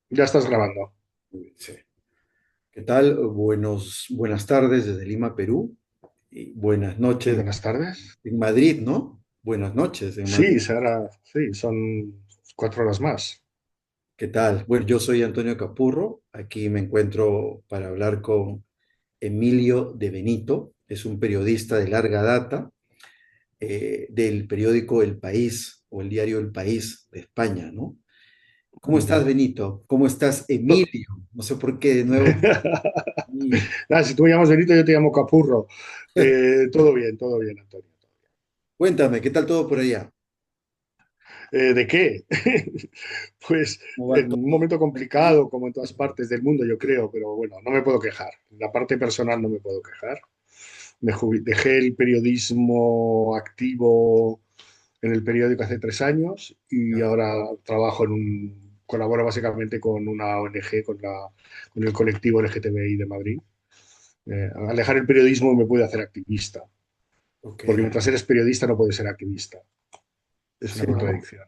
Ya estás grabando. Sí. ¿Qué tal? Buenas tardes desde Lima, Perú, y buenas noches Buenas tardes. en Madrid, ¿no? Buenas noches en Madrid. Sí, Sara, sí, son 4 horas más. ¿Qué tal? Bueno, yo soy Antonio Capurro. Aquí me encuentro para hablar con Emilio de Benito. Es un periodista de larga data del periódico El País o el diario El País de España, ¿no? ¿Cómo estás, Ujú. Benito? ¿Cómo estás, To- Emilio? No sé por qué de nuevo. Emilio. Nada, si tú me llamas Benito, yo te llamo Capurro. Todo bien, Antonio. Cuéntame, ¿qué tal todo por allá? ¿De qué? Pues ¿Cómo va en un todo? momento complicado, como en todas partes del mundo, yo creo, pero bueno, no me puedo quejar. En la parte personal no me puedo quejar. Dejé el periodismo activo en el periódico hace 3 años y Ya. ahora colaboro básicamente con una ONG, con el colectivo LGTBI de Madrid. Alejar el periodismo me puede hacer activista, Ok. porque mientras eres periodista no puedes ser activista. Es Sí, una ¿no? contradicción.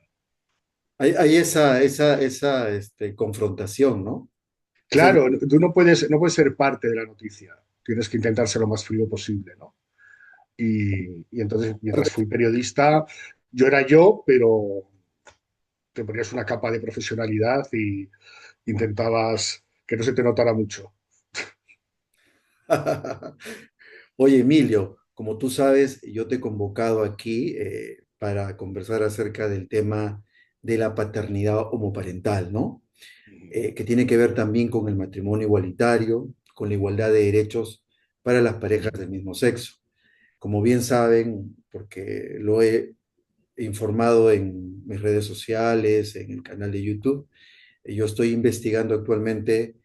Hay esa confrontación, ¿no? Esa di- Claro, tú no puedes ser parte de la noticia, tienes que intentar ser lo más frío posible, ¿no? Y entonces, mientras fui periodista, yo era yo, pero te ponías una capa de profesionalidad y intentabas que no se te notara mucho. Oye, Emilio, como tú sabes, yo te he convocado aquí para conversar acerca del tema de la paternidad homoparental, ¿no? Que tiene que ver también con el matrimonio igualitario, con la igualdad de derechos para las parejas del mismo sexo. Como bien saben, porque lo he informado en mis redes sociales, en el canal de YouTube, yo estoy investigando actualmente,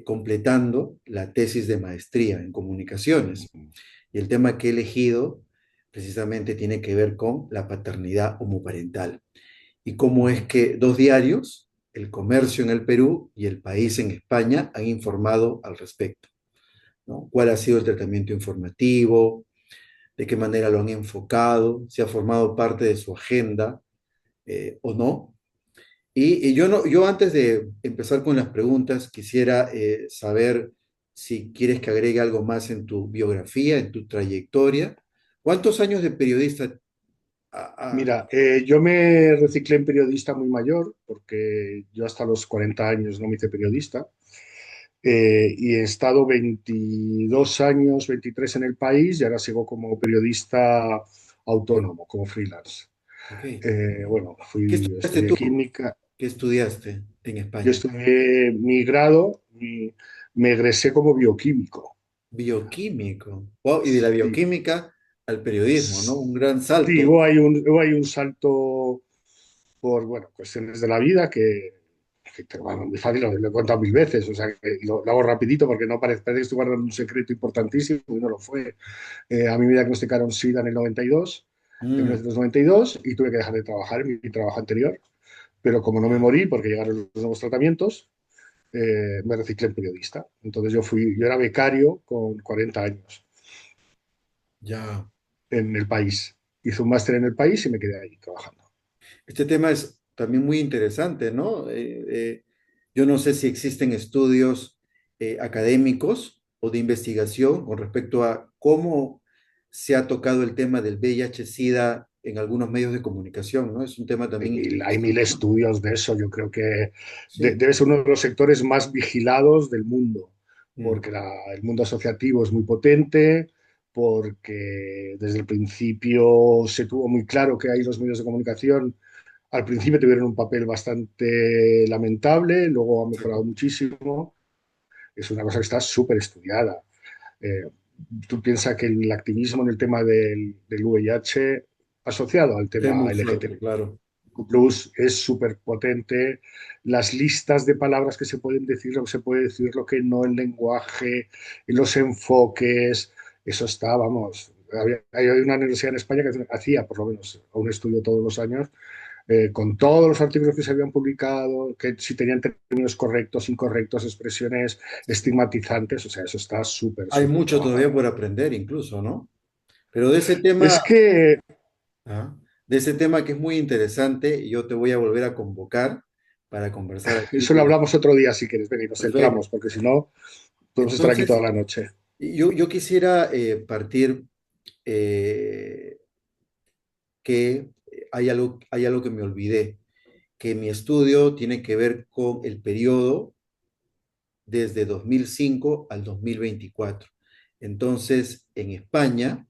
completando la tesis de maestría en comunicaciones. Y el tema que he elegido precisamente tiene que ver con la paternidad homoparental y cómo es que dos diarios, El Comercio en el Perú y El País en España, han informado al respecto, ¿no? ¿Cuál ha sido el tratamiento informativo? ¿De qué manera lo han enfocado? ¿Si ha formado parte de su agenda o no? Y yo, no, yo antes de empezar con las preguntas, quisiera saber si quieres que agregue algo más en tu biografía, en tu trayectoria. ¿Cuántos años de periodista? Mira, yo me reciclé en periodista muy mayor, porque yo hasta los 40 años no me hice periodista, y he estado 22 años, 23 en el país, y ahora sigo como periodista autónomo, como freelance. Ok. Bueno, ¿Qué estudiaste estudié tú? química, ¿Qué estudiaste en yo España? estudié mi grado, me egresé como bioquímico. Bioquímico. Wow, y de la Sí, bioquímica al periodismo, ¿no? Un gran salto. sí, hubo ahí un salto por, bueno, cuestiones de la vida bueno, muy fácil, lo he contado 1000 veces, o sea, que lo hago rapidito porque no parece que estoy guardando un secreto importantísimo y no lo fue. A mí me diagnosticaron SIDA en el 92, en Mm, 1992, y tuve que dejar de trabajar en mi trabajo anterior, pero como no me ya, morí porque llegaron los nuevos tratamientos, me reciclé en periodista. Entonces yo era becario con 40 años ya. en el país. Hice un máster en el país y me quedé ahí trabajando. Este tema es también muy interesante, ¿no? Yo no sé si existen estudios académicos o de investigación con respecto a cómo se ha tocado el tema del VIH-Sida en algunos medios de comunicación, ¿no? Es un tema Hay también mil, hay mil interesante. estudios de eso. Yo creo que Sí. debe ser uno de los sectores más vigilados del mundo, Mm, porque el mundo asociativo es muy potente, porque desde el principio se tuvo muy claro que ahí los medios de comunicación al principio tuvieron un papel bastante lamentable, luego ha sí. mejorado muchísimo. Es una cosa que está súper estudiada. Eh, Tú piensas que el activismo en el tema del VIH asociado al Es tema muy fuerte, LGTBI claro. Plus es súper potente. Las listas de palabras que se pueden decir, lo que se puede decir, lo que no, el lenguaje, los enfoques, eso está, vamos. Hay una universidad en España que hacía, por lo menos, un estudio todos los años, con todos los artículos que se habían publicado, que si tenían términos correctos, incorrectos, expresiones estigmatizantes, o sea, eso está súper, Hay súper mucho todavía trabajado. por aprender incluso, ¿no? Pero de ese tema, Es que, ah, de ese tema que es muy interesante, yo te voy a volver a convocar para conversar aquí. Eso lo hablamos otro día si quieres, ven y nos Perfecto. centramos, porque si no, podemos estar aquí toda Entonces, la noche. yo quisiera partir eh, que hay algo que me olvidé, que mi estudio tiene que ver con el periodo desde 2005 al 2024. Entonces, en España,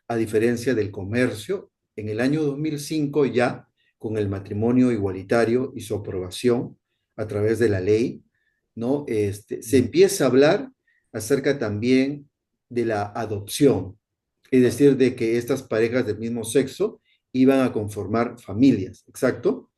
a diferencia del comercio, en el año 2005 ya, con el matrimonio igualitario y su aprobación a través de la ley, ¿no? Se empieza a hablar acerca también de la adopción, es decir, de que estas parejas del mismo sexo iban a conformar familias, ¿exacto?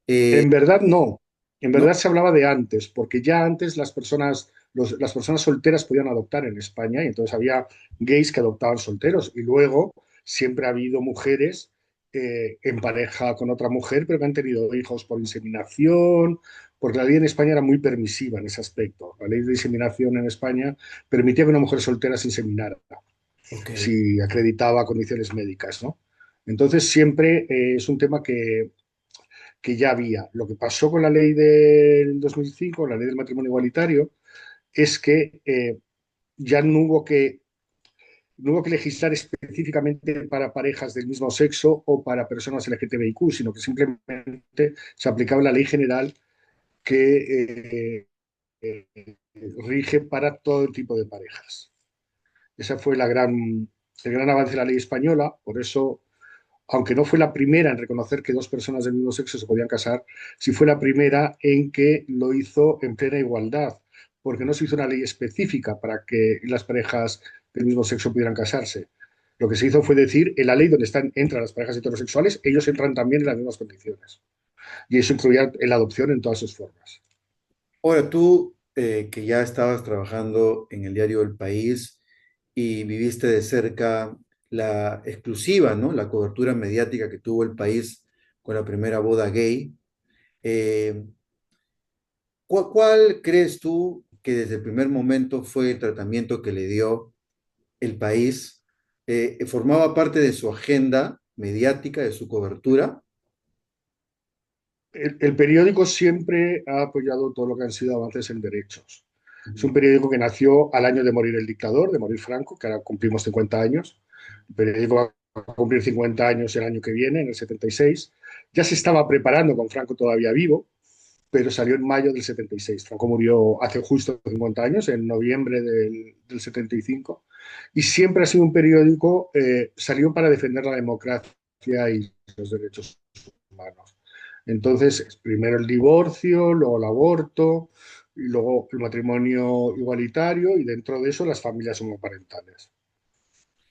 En verdad no, en verdad ¿No? se hablaba de antes, porque ya antes las personas, las personas solteras podían adoptar en España y entonces había gays que adoptaban solteros y luego siempre ha habido mujeres en pareja con otra mujer, pero que han tenido hijos por inseminación, porque la ley en España era muy permisiva en ese aspecto. La ley de inseminación en España permitía que una mujer soltera se inseminara Ok. si acreditaba condiciones médicas, ¿no? Entonces siempre es un tema que ya había. Lo que pasó con la ley del 2005, la ley del matrimonio igualitario, es que ya no hubo que legislar específicamente para parejas del mismo sexo o para personas LGTBIQ, sino que simplemente se aplicaba la ley general que rige para todo tipo de parejas. Ese fue el gran avance de la ley española, por eso aunque no fue la primera en reconocer que dos personas del mismo sexo se podían casar, sí fue la primera en que lo hizo en plena igualdad, porque no se hizo una ley específica para que las parejas del mismo sexo pudieran casarse. Lo que se hizo fue decir, en la ley donde entran las parejas heterosexuales, ellos entran también en las mismas condiciones. Y eso incluía en la adopción en todas sus formas. Ahora, tú que ya estabas trabajando en el diario El País y viviste de cerca la exclusiva, ¿no? La cobertura mediática que tuvo el país con la primera boda gay, eh, ¿cuál crees tú que desde el primer momento fue el tratamiento que le dio el país? ¿Formaba parte de su agenda mediática, de su cobertura? El periódico siempre ha apoyado todo lo que han sido avances en derechos. Es Ujú. un periódico que nació al año de morir el dictador, de morir Franco, que ahora cumplimos 50 años. El periódico va a cumplir 50 años el año que viene, en el 76. Ya se estaba preparando con Franco todavía vivo, pero salió en mayo del 76. Franco murió hace justo 50 años, en noviembre del 75. Y siempre ha sido un periódico, salió para defender la democracia y los derechos humanos. Entonces, primero el divorcio, luego el aborto, y luego el matrimonio igualitario y dentro de eso las familias homoparentales.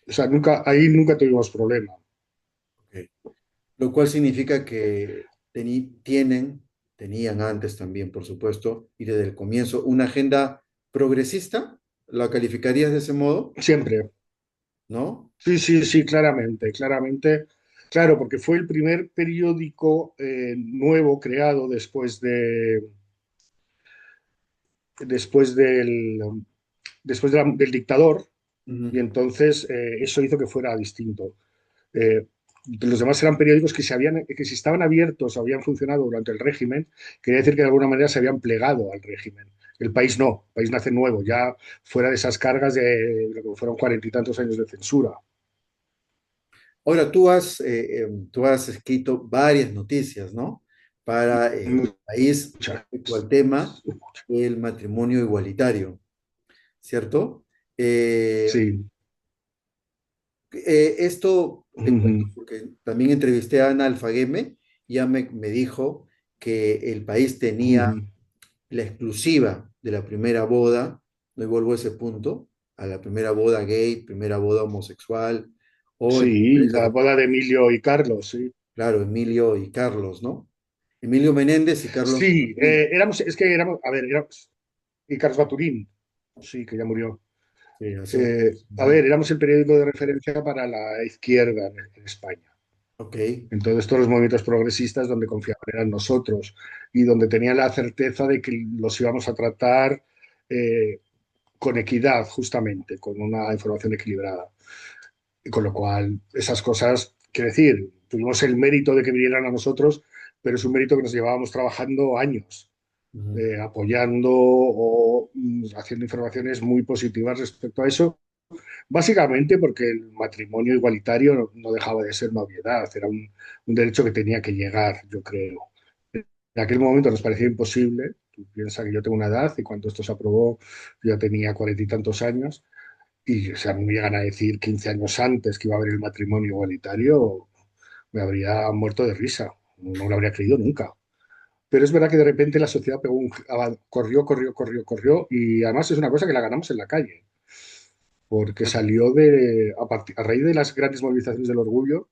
O sea, ahí nunca tuvimos problema. Ok. Lo cual significa que tenían antes también, por supuesto, y desde el comienzo, una agenda progresista, ¿la calificarías de ese modo? Siempre. ¿No? Sí, sí, sí, claramente, claramente. Claro, porque fue el primer periódico nuevo creado después del, del dictador y Ujú. entonces eso hizo que fuera distinto. Eh, los demás eran periódicos que si estaban abiertos o habían funcionado durante el régimen, quería decir que de alguna manera se habían plegado al régimen. El país no, el país nace nuevo, ya fuera de esas cargas de lo que fueron 40 y tantos años de censura. Ahora, tú has escrito varias noticias, ¿no? Para el país respecto al Muchas. tema del matrimonio igualitario, ¿cierto? Eh, Sí. Esto te cuento porque también entrevisté a Ana Alfagueme, ya me dijo que el país tenía la exclusiva de la primera boda, no vuelvo a ese punto, a la primera boda gay, primera boda homosexual, o en Sí, diferentes la boda de Emilio y Carlos, sí. claro, Emilio y Carlos, ¿no? Emilio Menéndez y Carlos Sí, Martín. a ver, y Carlos Baturín, sí, que ya murió. Sí, hace muchos A años. ver, éramos el periódico de referencia para la izquierda en España. Ok. Entonces, todos los movimientos progresistas donde confiaban eran nosotros y donde tenían la certeza de que los íbamos a tratar eh, con equidad, justamente, con una información equilibrada. Y con lo cual, esas cosas, quiero decir, tuvimos el mérito de que vinieran a nosotros, pero es un mérito que nos llevábamos trabajando años, Ujú, apoyando o haciendo informaciones muy positivas respecto a eso. Básicamente porque el matrimonio igualitario no dejaba de ser una obviedad, era un derecho que tenía que llegar, yo creo. En aquel momento nos parecía imposible. Tú piensas que yo tengo una edad y cuando esto se aprobó yo ya tenía 40 y tantos años. Y o sea, a mí me llegan a decir 15 años antes que iba a haber el matrimonio igualitario, me habría muerto de risa. No lo habría creído nunca. Pero es verdad que de repente la sociedad corrió, corrió, corrió, corrió. Y además es una cosa que la ganamos en la calle. Porque salió a raíz de las grandes movilizaciones del orgullo,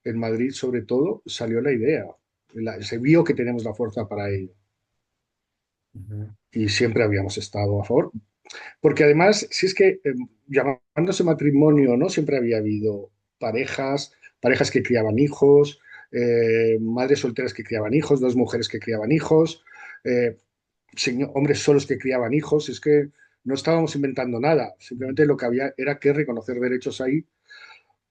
en Madrid sobre todo, salió la idea. Se vio que tenemos la fuerza para ello. ujú, Y siempre habíamos estado a favor. Porque además, si es que llamándose matrimonio, ¿no? Siempre había habido parejas que criaban hijos, madres solteras que criaban hijos, dos mujeres que criaban hijos, eh, hombres solos que criaban hijos. Es que no estábamos inventando nada, simplemente lo que había era que reconocer derechos ahí,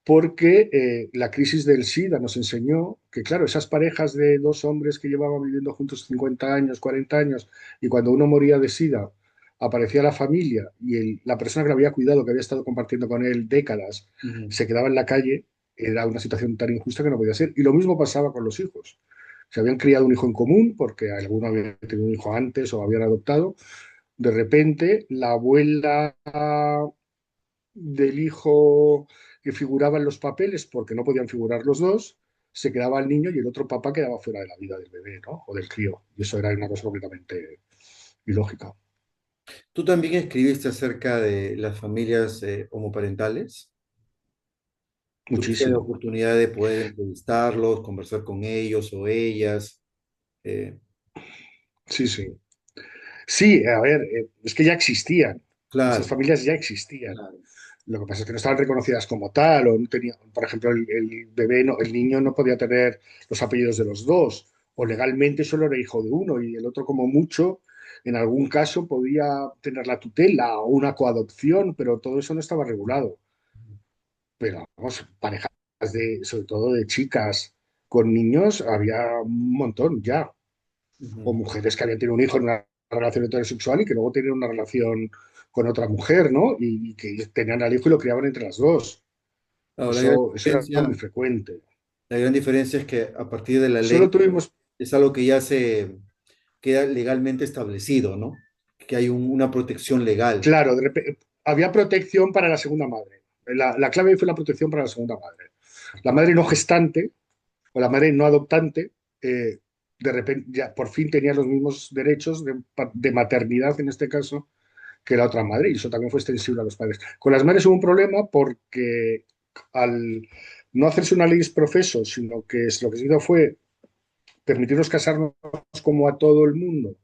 porque la crisis del SIDA nos enseñó que, claro, esas parejas de dos hombres que llevaban viviendo juntos 50 años, 40 años, y cuando uno moría de SIDA, aparecía la familia y la persona que lo había cuidado, que había estado compartiendo con él décadas, ujú. se quedaba en la calle, era una situación tan injusta que no podía ser. Y lo mismo pasaba con los hijos. Se habían criado un hijo en común porque alguno había tenido un hijo antes o habían adoptado. De repente, la abuela del hijo que figuraba en los papeles, porque no podían figurar los dos, se quedaba el niño y el otro papá quedaba fuera de la vida del bebé, ¿no? O del crío. Y eso era una cosa completamente ilógica. Tú también escribiste acerca de las familias homoparentales. ¿Tuviste la Muchísimo. oportunidad de poder entrevistarlos, conversar con ellos o ellas? Eh, Sí, sí. Sí, a ver, es que ya existían. Esas claro, familias ya existían. claro. Lo que pasa es que no estaban reconocidas como tal, o no tenía, por ejemplo, el bebé, el niño no podía tener los apellidos de los dos, o legalmente solo era hijo de uno, y el otro, como mucho, en algún caso podía tener la tutela o una coadopción, pero todo eso no estaba regulado. Pero vamos, parejas sobre todo de chicas con niños, había un montón ya, o Ujú. mujeres que habían tenido un hijo en una relación heterosexual y que luego tenían una relación con otra mujer, ¿no? Y que tenían al hijo y lo criaban entre las dos. Ahora, Eso era muy frecuente. la gran diferencia es que a partir de la Solo ley tuvimos, es algo que ya se queda legalmente establecido, ¿no? Que hay una protección legal. claro, había protección para la segunda madre. La clave fue la protección para la segunda madre. La madre no gestante o la madre no adoptante, eh, de repente, ya por fin tenía los mismos derechos de maternidad, en este caso, que la otra madre, y eso también fue extensible a los padres. Con las madres hubo un problema porque al no hacerse una ley profeso, sino que lo que se hizo fue permitirnos casarnos como a todo el mundo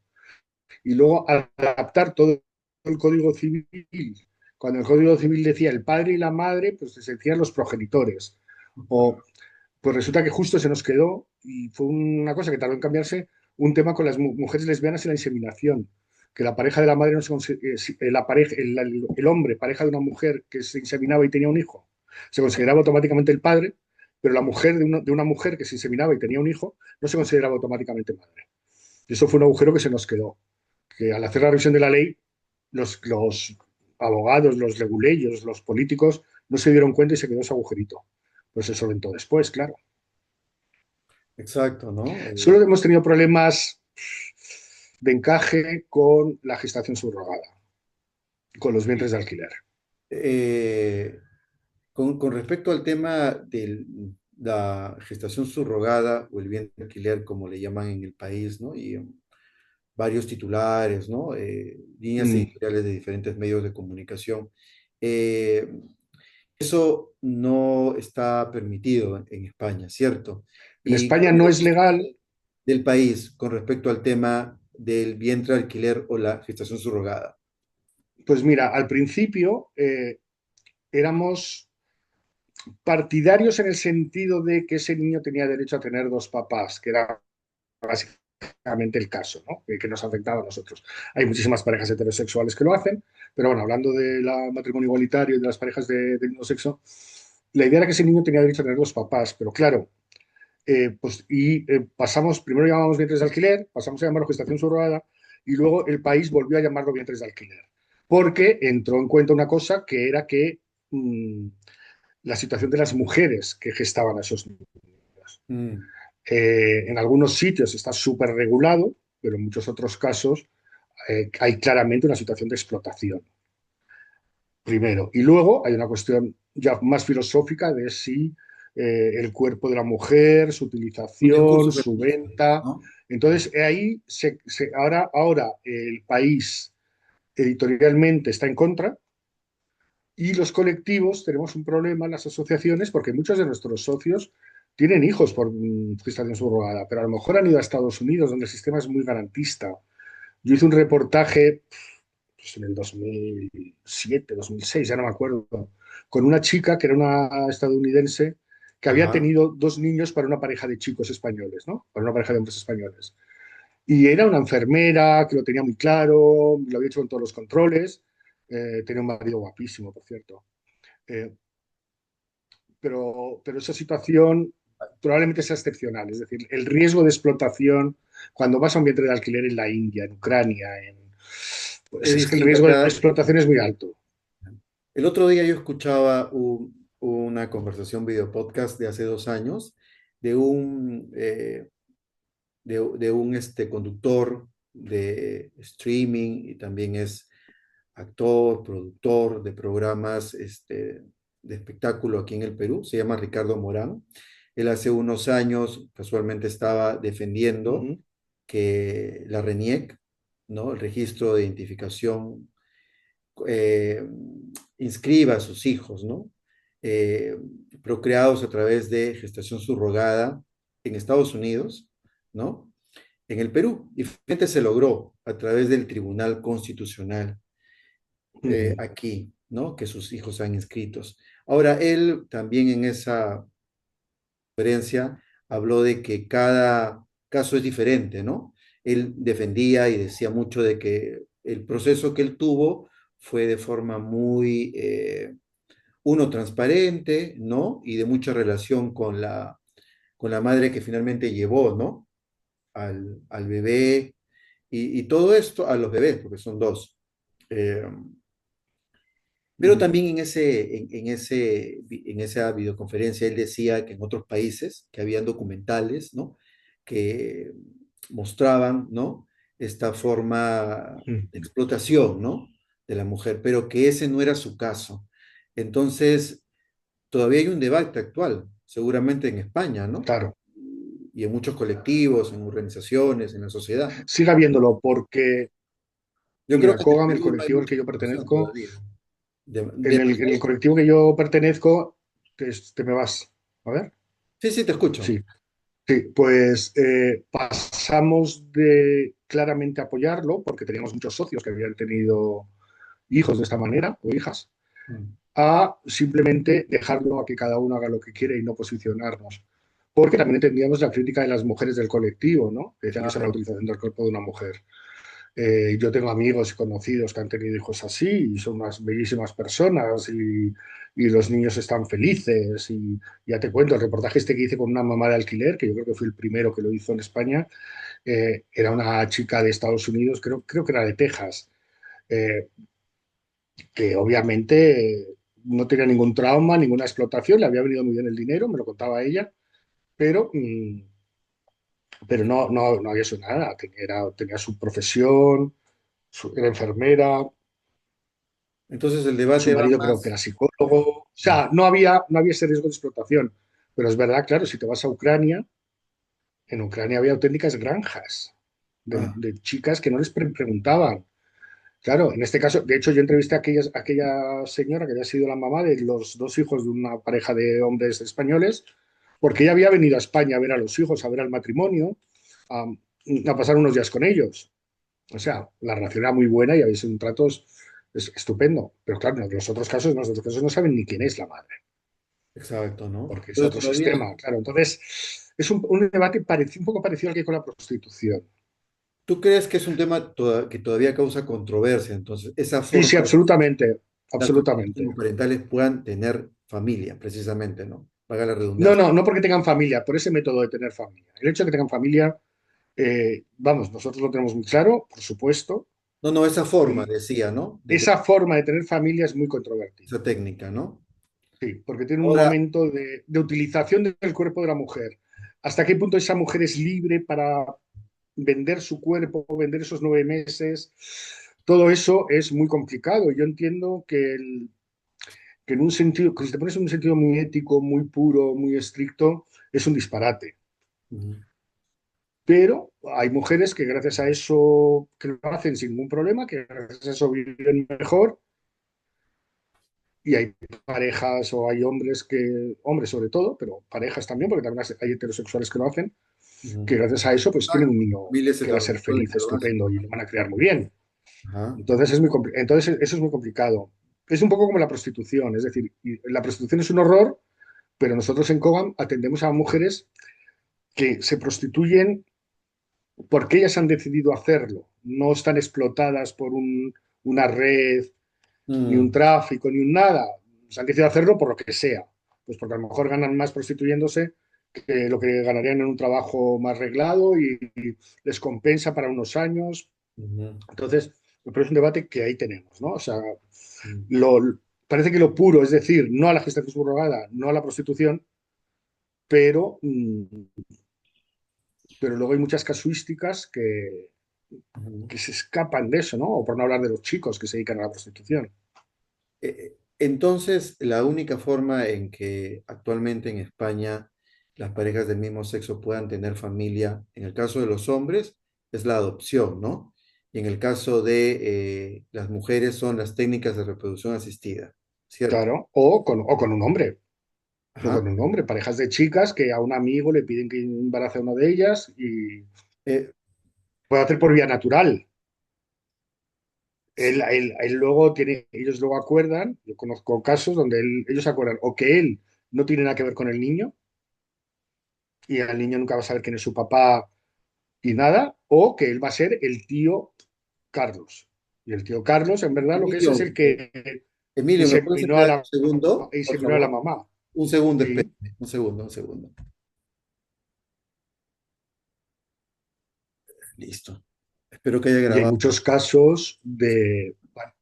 y luego adaptar todo el Código Civil. Cuando el Código Civil decía el padre y la madre, pues se decían los progenitores. O, pues resulta que justo se nos quedó, y fue una cosa que tardó en cambiarse, un tema con las mujeres lesbianas y la inseminación. Que la pareja de la madre no se la pareja, el hombre, pareja de una mujer que se inseminaba y tenía un hijo, se consideraba automáticamente el padre, pero la mujer de una mujer que se inseminaba y tenía un hijo no se consideraba automáticamente madre. Y eso fue un agujero que se nos quedó, que al hacer la revisión de la ley, los abogados, los leguleyos, los políticos no se dieron cuenta y se quedó ese agujerito. Pues se solventó después, claro. Exacto, ¿no? Solo hemos tenido problemas de encaje con la gestación subrogada, con los vientres de alquiler. Eh, con respecto al tema de la gestación subrogada o el vientre de alquiler, como le llaman en el país, ¿no? Y varios titulares, ¿no? Líneas Mm. editoriales de diferentes medios de comunicación. Eh, Eso no está permitido en España, ¿cierto? En ¿Y España cuál es no la es postura legal. del país con respecto al tema del vientre de alquiler o la gestación subrogada? Pues mira, al principio éramos partidarios en el sentido de que ese niño tenía derecho a tener dos papás, que era básicamente el caso, ¿no? Que nos afectaba a nosotros. Hay muchísimas parejas heterosexuales que lo hacen, pero bueno, hablando del matrimonio igualitario y de las parejas del mismo sexo, la idea era que ese niño tenía derecho a tener dos papás, pero claro, pasamos, primero llamábamos vientres de alquiler, pasamos a llamarlo gestación subrogada y luego el país volvió a llamarlo vientres de alquiler, porque entró en cuenta una cosa que era que la situación de las mujeres que gestaban a esos niños. Mm. En algunos sitios está súper regulado, pero en muchos otros casos hay claramente una situación de explotación, primero. Y luego hay una cuestión ya más filosófica de si el cuerpo de la mujer, su Un utilización, discurso su feminista, venta. ¿no? Entonces, ahí ahora el país editorialmente está en contra y los colectivos tenemos un problema en las asociaciones porque muchos de nuestros socios tienen hijos por gestación subrogada, pero a lo mejor han ido a Estados Unidos, donde el sistema es muy garantista. Yo hice un reportaje pues, en el 2007, 2006, ya no me acuerdo, con una chica que era una estadounidense que había Ajá. tenido dos niños para una pareja de chicos españoles, ¿no? Para una pareja de hombres españoles. Y era una enfermera que lo tenía muy claro, lo había hecho con todos los controles, tenía un marido guapísimo, por cierto. Eh, pero esa situación probablemente sea excepcional, es decir, el riesgo de explotación cuando vas a un vientre de alquiler en la India, en Ucrania, pues Es es que el distinto riesgo de acá. explotación es muy alto. El otro día yo escuchaba una conversación video podcast de hace 2 años de un conductor de streaming y también es actor, productor de programas de espectáculo aquí en el Perú. Se llama Ricardo Morán. Él hace unos años casualmente estaba defendiendo Ujú, que la RENIEC, ¿no? El registro de identificación, eh, inscriba a sus hijos, ¿no? Eh, Procreados a través de gestación subrogada en Estados Unidos, ¿no? En el Perú. Y finalmente se logró a través del Tribunal Constitucional ujú, aquí, ¿no? Que sus hijos sean inscritos. Ahora, él también en esa conferencia habló de que cada caso es diferente, ¿no? Él defendía y decía mucho de que el proceso que él tuvo fue de forma muy, uno, transparente, ¿no? Y de mucha relación con la madre que finalmente llevó, ¿no? Al bebé y todo esto a los bebés, porque son dos. Eh, pero ujú. también en esa videoconferencia él decía que en otros países que habían documentales, ¿no? Que mostraban, ¿no? Esta forma de explotación, ¿no? De la mujer, pero que ese no era su caso. Entonces, todavía hay un debate actual, seguramente en España, ¿no? Claro, Y en muchos colectivos, en organizaciones, en la sociedad, ¿no? siga viéndolo porque, Yo creo mira, que en el COGAM, el Perú hay colectivo al mucha que yo explotación pertenezco, todavía. en el colectivo que yo pertenezco, te me vas. A ver, Sí, sí, te escucho. sí. Sí, pues pasamos de claramente apoyarlo, porque teníamos muchos socios que habían tenido hijos de esta manera, o hijas, Mm. a simplemente dejarlo a que cada uno haga lo que quiere y no posicionarnos. Porque también entendíamos la crítica de las mujeres del colectivo, ¿no? Que decían que eso era la Claro. utilización del cuerpo de una mujer. Yo tengo amigos y conocidos que han tenido hijos así y son unas bellísimas personas y los niños están felices. Y ya te cuento, el reportaje este que hice con una mamá de alquiler, que yo creo que fue el primero que lo hizo en España, era una chica de Estados Unidos, creo que era de Texas, eh, que obviamente no tenía ningún trauma, ninguna explotación, le había venido muy bien el dinero, me lo contaba ella, pero, pero no había hecho nada, tenía su profesión, era enfermera. Entonces el Su debate va marido creo que más. era psicólogo. O sea, no había ese riesgo de explotación. Pero es verdad, claro, si te vas a Ucrania, en Ucrania había auténticas granjas Ah, de chicas que no les preguntaban. Claro, en este caso, de hecho, yo entrevisté a aquella señora que había sido la mamá de los dos hijos de una pareja de hombres españoles, porque ella había venido a España a ver a los hijos, a ver al matrimonio, a, a pasar unos días con ellos. O sea, la relación era muy buena y había sido un trato estupendo. Pero claro, en los otros casos no saben ni quién es la madre, exacto, ¿no? porque es Entonces otro todavía, sistema. Claro, entonces es un debate un poco parecido al que hay con la prostitución. ¿tú crees que es un tema que todavía causa controversia? Entonces, esa Sí, forma sí, de que absolutamente, las familias absolutamente. homoparentales puedan tener familia, precisamente, ¿no? valga la No, redundancia. no, no porque tengan familia, por ese método de tener familia. El hecho de que tengan familia, vamos, nosotros lo tenemos muy claro, por supuesto, No, no, esa forma, y decía, ¿no? esa forma de tener familia es muy controvertida. Esa técnica, ¿no? Sí, porque tiene un Ahora, momento de utilización del cuerpo de la mujer. ¿Hasta qué punto esa mujer es libre para vender su cuerpo, vender esos 9 meses? Todo eso es muy complicado. Yo entiendo que en un sentido, que si te pones en un sentido muy ético, muy puro, muy estricto, es un disparate. ujú, Pero hay mujeres que gracias a eso que lo hacen sin ningún problema, que gracias a eso viven mejor, y hay parejas o hay hombres que, hombres sobre todo, pero parejas también, porque también hay heterosexuales que lo hacen, que ujú. gracias a eso pues tienen un niño Miles que va a ser heterosexuales feliz, que lo hacen. estupendo y lo van a criar muy bien. Ajá. Entonces, entonces eso es muy complicado. Es un poco como la prostitución, es decir, la prostitución es un horror, pero nosotros en Cobam atendemos a mujeres que se prostituyen porque ellas han decidido hacerlo, no están explotadas por una red, ni un Mm, tráfico, ni un nada. Se han decidido hacerlo por lo que sea. Pues porque a lo mejor ganan más prostituyéndose que lo que ganarían en un trabajo más reglado y les compensa para unos años. ujú, Entonces, pero es un debate que ahí tenemos, ¿no? O sea, mm. lo, parece que lo puro, es decir, no a la gestación subrogada, no a la prostitución, pero, pero luego hay muchas casuísticas Ujú. que se escapan de eso, ¿no? O por no hablar de los chicos que se dedican a la prostitución. Entonces, la única forma en que actualmente en España las parejas del mismo sexo puedan tener familia, en el caso de los hombres, es la adopción, ¿no? Y en el caso de las mujeres son las técnicas de reproducción asistida, ¿cierto? Claro, o con un hombre. O Ajá. con un hombre, parejas de chicas que a un amigo le piden que embarace a una de ellas y Eh, puede hacer por vía natural. sí, Él luego tiene, ellos luego acuerdan, yo conozco casos donde ellos acuerdan o que él no tiene nada que ver con el niño y el niño nunca va a saber quién es su papá y nada, o que él va a ser el tío Carlos. Y el tío Carlos, en verdad, lo que es Emilio, el que Emilio, ¿me puedes inseminó a esperar un la, segundo, por inseminó a la favor? mamá. Un segundo, Sí. espérame, un segundo, un segundo. Listo. Espero que haya Y hay grabado. muchos casos de, bueno,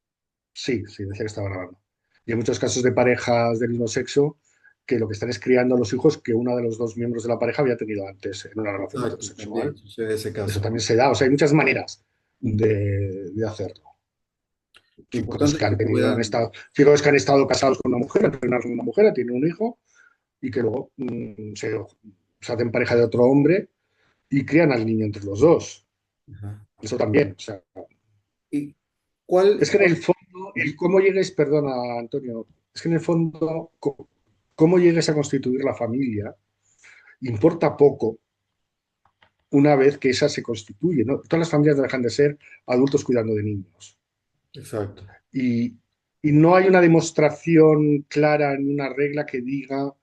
sí, sí, decía que estaba grabando. Y hay muchos casos de parejas del mismo sexo que lo que están es criando a los hijos que uno de los dos miembros de la pareja había tenido antes en una relación Exacto, también heterosexual. sucede ese Eso caso. también se da. O sea, hay muchas maneras Ujú. de hacerlo. Lo Chicos importante que es que han tenido, puedan. chicos que han estado casados con una mujer, han tenido una mujer, tienen un hijo y que luego se hacen pareja de otro hombre y crían al niño entre los dos. Ajá. Eso también. O sea, ¿Y cuál, es que en el fondo, el cómo llegues, perdona, Antonio, es que en el fondo, cómo llegues a constituir la familia importa poco una vez que esa se constituye, ¿no? Todas las familias dejan de ser adultos cuidando de niños. exacto, Y, y no hay una demostración clara ni una regla que diga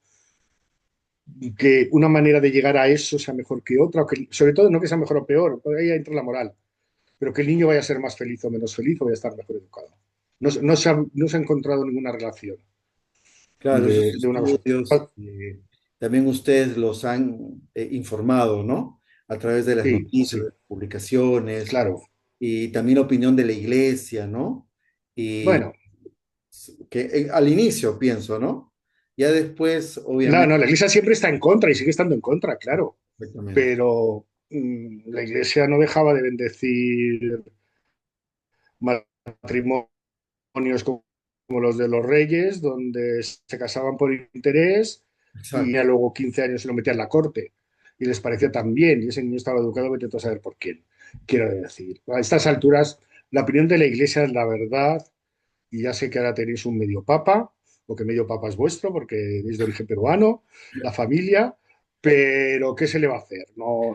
que una manera de llegar a eso sea mejor que otra, o que, sobre todo no que sea mejor o peor, porque ahí entra la moral, pero que el niño vaya a ser más feliz o menos feliz o vaya a estar mejor educado. No se ha encontrado ninguna relación claro, esos de una cosa. estudios también ustedes los han informado, ¿no? A través de las Sí, noticias, de sí, las publicaciones claro. y también la opinión de la iglesia, ¿no? Y Bueno, que al inicio pienso, ¿no? Ya después, no, obviamente, no, la Iglesia siempre está en contra y sigue estando en contra, claro, exactamente, pero la Iglesia no dejaba de bendecir matrimonios como los de los reyes, donde se casaban por interés y ya exacto. luego 15 años se lo metían en la corte. Y les parecía tan bien, y ese niño estaba educado, vete tú a saber por quién. Quiero decir, a estas alturas, la opinión de la Iglesia es la verdad, y ya sé que ahora tenéis un medio papa, o que medio papa es vuestro, porque es de origen peruano, la familia, pero ¿qué se le va a hacer? No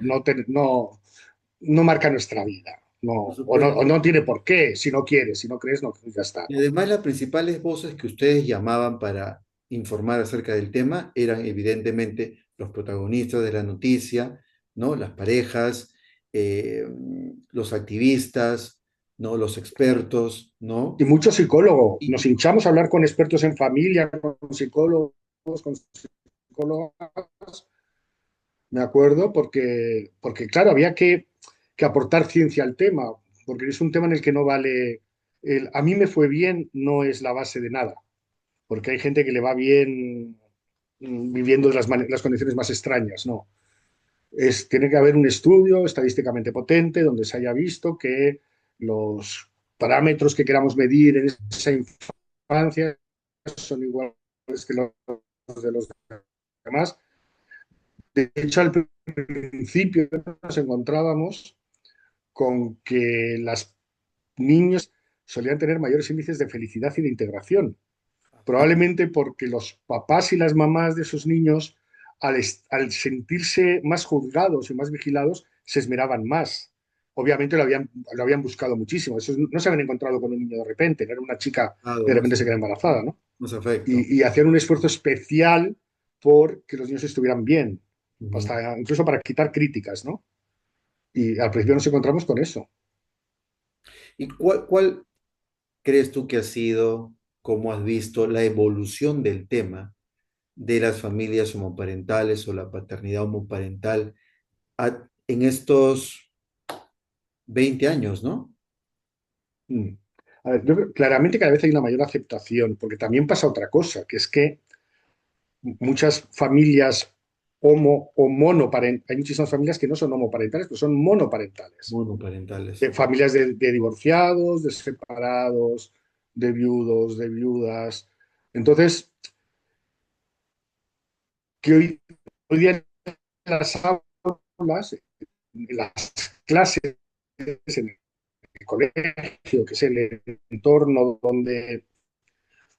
marca nuestra vida. No, Por supuesto. o no tiene por qué. Si no quieres, si no crees, no, ya está. Y ¿No? además las principales voces que ustedes llamaban para informar acerca del tema eran evidentemente los protagonistas de la noticia, ¿no? Las parejas, eh, los activistas, ¿no? Los expertos, Y ¿no? mucho psicólogo. Nos Y hinchamos a hablar con expertos en familia, con psicólogos, con psicólogas, me acuerdo, porque claro, había que aportar ciencia al tema, porque es un tema en el que no vale a mí me fue bien, no es la base de nada, porque hay gente que le va bien viviendo las condiciones más extrañas, ¿no? Tiene que haber un estudio estadísticamente potente donde se haya visto que los parámetros que queramos medir en esa infancia son iguales que los de los demás. De hecho, al principio nos encontrábamos con que los niños solían tener mayores índices de felicidad y de integración, probablemente porque los papás y las mamás de esos niños, al sentirse más juzgados y más vigilados, se esmeraban más. Obviamente lo habían buscado muchísimo. Eso no se habían encontrado con un niño de repente, no era una chica de Más, repente se queda embarazada, ¿no? más afecto. Y hacían un esfuerzo especial por que los niños estuvieran bien, Ujú. hasta incluso para quitar críticas, ¿no? Y al principio nos encontramos con eso. ¿Y cuál crees tú que ha sido, cómo has visto la evolución del tema de las familias homoparentales o la paternidad homoparental en estos 20 años, ¿no? Mm. A ver, yo creo, claramente cada vez hay una mayor aceptación, porque también pasa otra cosa, que es que muchas familias homo o monoparentales, hay muchísimas familias que no son homoparentales, pero son monoparentales. Monoparentales. Familias de divorciados, de separados, de viudos, de viudas. Entonces, que hoy día en las aulas, en las clases, en el colegio, que es el entorno donde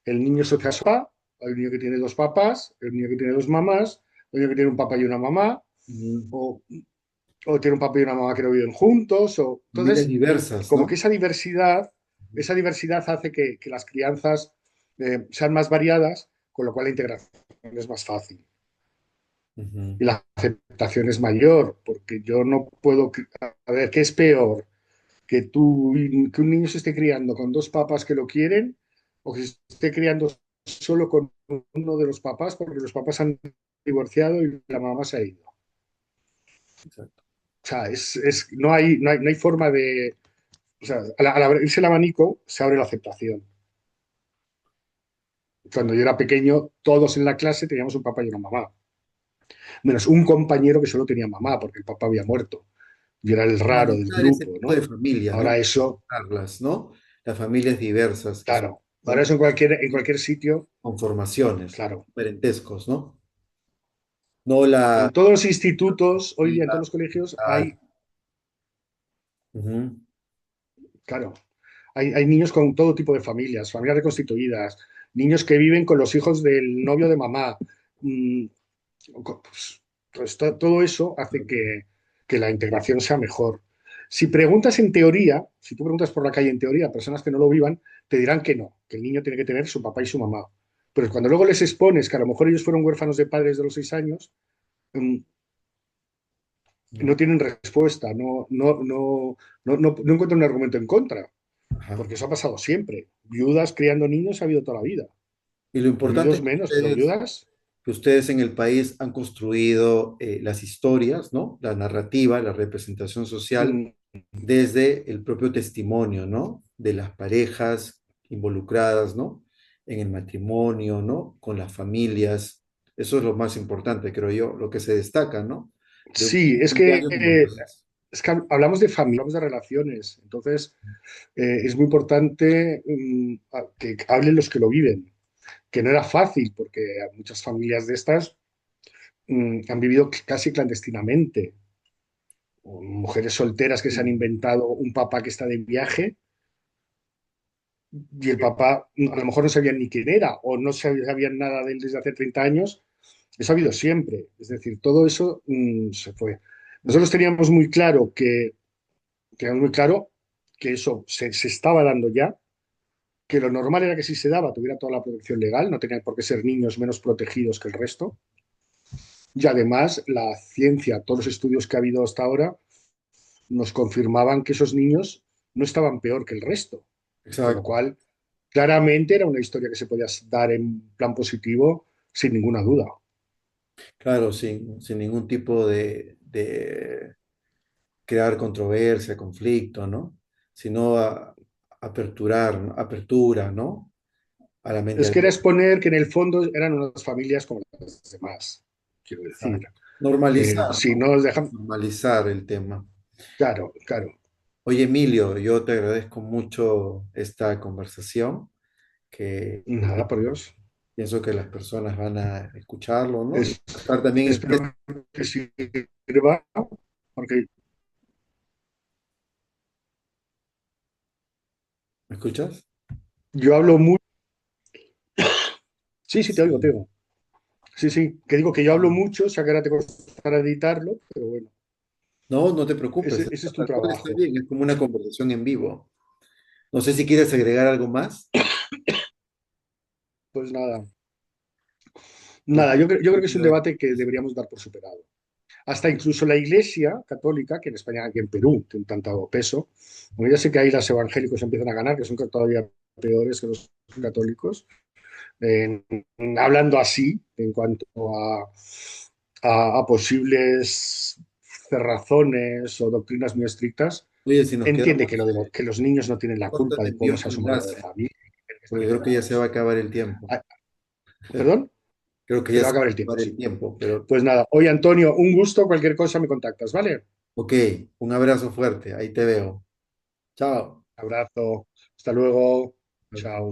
el niño se casa, hay un niño que tiene dos papás, el niño que tiene dos mamás, el niño que tiene un papá y una mamá, Ujú. o, o tiene un papá y una mamá que no viven juntos. Familias Entonces, diversas, como que ¿no? esa diversidad hace que las crianzas sean más variadas, con lo cual la integración es más fácil. Ujú. Y la aceptación es mayor, porque yo no puedo, a ver, ¿qué es peor? Que un niño se esté criando con dos papás que lo quieren o que se esté criando solo con uno de los papás porque los papás han divorciado y la mamá se ha ido. Exacto. O sea, no hay forma de... O sea, al abrirse el abanico se abre la aceptación. Cuando yo era pequeño, todos en la clase teníamos un papá y una mamá. Menos un compañero que solo tenía mamá porque el papá había muerto. Y era el raro del Humanizar ese grupo, tipo de ¿no? familia, ¿no? Ahora eso, Humanizarlas, ¿no? Las familias diversas que claro, ahora son eso en cualquier sitio, conformaciones, claro. parentescos, ¿no? No la En todos los institutos, hoy día en todos la los colegios, voluntad. Ujú. claro, hay niños con todo tipo de familias, familias reconstituidas, niños que viven con los hijos del novio de mamá. Mm, todo eso hace que la integración sea mejor. Si preguntas en teoría, si tú preguntas por la calle en teoría a personas que no lo vivan, te dirán que no, que el niño tiene que tener su papá y su mamá. Pero cuando luego les expones que a lo mejor ellos fueron huérfanos de padres de los 6 años, mm, no tienen respuesta, no encuentran un argumento en contra, Ajá. porque eso ha pasado siempre. Viudas criando niños ha habido toda la vida. Y lo importante Viudos es menos, pero viudas, que ustedes en el país han construido las historias, ¿no? La narrativa, la representación social mm, desde el propio testimonio, ¿no? De las parejas involucradas, ¿no? En el matrimonio, ¿no? Con las familias. Eso es lo más importante, creo yo, lo que se destaca, ¿no? De sí, 20 años modernos. es que hablamos de familia, hablamos de relaciones, entonces es muy importante que hablen los que lo viven, que no era fácil, porque muchas familias de estas han vivido casi clandestinamente, o mujeres solteras que se han inventado un papá que está de viaje y el papá a lo mejor no sabían ni quién era o no sabían nada de él desde hace 30 años. Eso ha habido siempre. Es decir, todo eso se fue. Nosotros teníamos muy claro que eso se estaba dando ya, que lo normal era que si se daba tuviera toda la protección legal, no tenían por qué ser niños menos protegidos que el resto. Y además la ciencia, todos los estudios que ha habido hasta ahora, nos confirmaban que esos niños no estaban peor que el resto. Con lo Exacto. cual, claramente era una historia que se podía dar en plan positivo sin ninguna duda. Claro, sin ningún tipo de crear controversia, conflicto, ¿no? Sino aperturar, ¿no? Apertura, ¿no? A la mente Es que era abierta. exponer que en el fondo eran unas familias como las demás, quiero decir. Normalizar, Si ¿no? no nos dejan, Normalizar el tema. claro, claro. Oye, Emilio, yo te agradezco mucho esta conversación, que Nada, por Dios. pienso que las personas van a escucharlo, ¿no? Y Es- van a estar también, espero que sirva, porque ¿me escuchas? yo hablo mucho. Sí, sí, te oigo, te Sí. oigo. Sí, sí, que digo que yo hablo mucho, o sea que ahora te costará editarlo, pero bueno, No, no te preocupes, ese es tu tal cual está trabajo. bien, es como una conversación en vivo. No sé si quieres agregar algo más. Pues nada, Pues, nada, yo creo que es un debate que deberíamos dar por superado. Hasta incluso la Iglesia católica, que en España, aquí en Perú, tiene tanto peso, bueno, ya sé que ahí los evangélicos empiezan a ganar, que son todavía peores que los católicos, en- hablando así en cuanto a posibles cerrazones o doctrinas muy estrictas, oye, si nos entiende quedamos que, que los niños no tienen la cortas culpa de de cómo envío tu sea su modelo de enlace, familia, que están porque creo que ya se va a integrados. acabar el tiempo. Ah, ¿perdón? Creo que Se ya te va a se va acabar a el tiempo, acabar el sí. tiempo, pero Pues nada, oye Antonio, un gusto, cualquier cosa me contactas, ¿vale? ok, un abrazo fuerte, ahí te veo. Chao. Abrazo, hasta luego, chao.